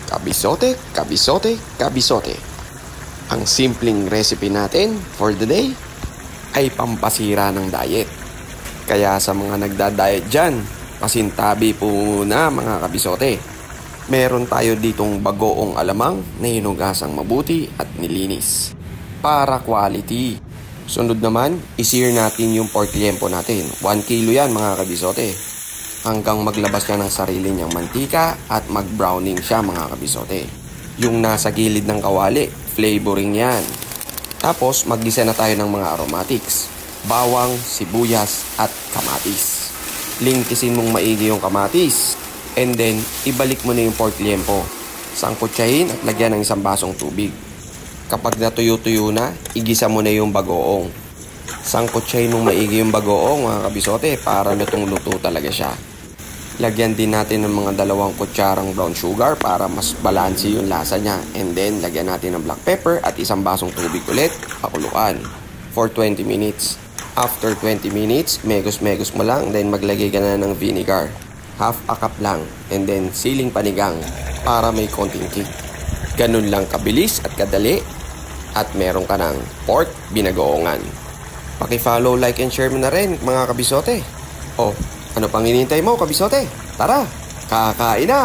Kabisote, kabisote, kabisote. Ang simpleng recipe natin for the day ay pampasira ng diet. Kaya sa mga nagda-diet dyan, pasintabi po muna mga kabisote. Meron tayo ditong bagoong alamang na hinugasang mabuti at nilinis para quality. Sunod naman, i-sear natin yung pork liempo natin. 1 kilo yan mga kabisote. Hanggang maglabas niya ng sarili niyang mantika at mag-browning siya mga kabisote. Yung nasa gilid ng kawali, flavoring yan. Tapos maggisa na tayo ng mga aromatics. Bawang, sibuyas at kamatis. Lingkisin mong maigi yung kamatis. And then, ibalik mo na yung pork liempo. Sangkutsahin at lagyan ng 1 basong tubig. Kapag natuyo-tuyo na, igisa mo na yung bagoong. Sangkutsahin mong maigi yung bagoong mga kabisote para lutong-luto talaga siya. Lagyan din natin ng mga 2 kutsarang brown sugar para mas balansi yung lasa niya. And then, lagyan natin ng black pepper at 1 basong tubig ulit, pakuluan for 20 minutes. After 20 minutes, megos-megos mo lang, then maglagay ka na ng vinegar. Half a cup lang, and then siling panigang para may konting kick. Ganun lang kabilis at kadali, at meron ka ng pork binagoongan. Paki-follow, like, and share mo na rin mga kabisote. Oh, ano pang hinihintay mo kabisote? Tara, kakain na!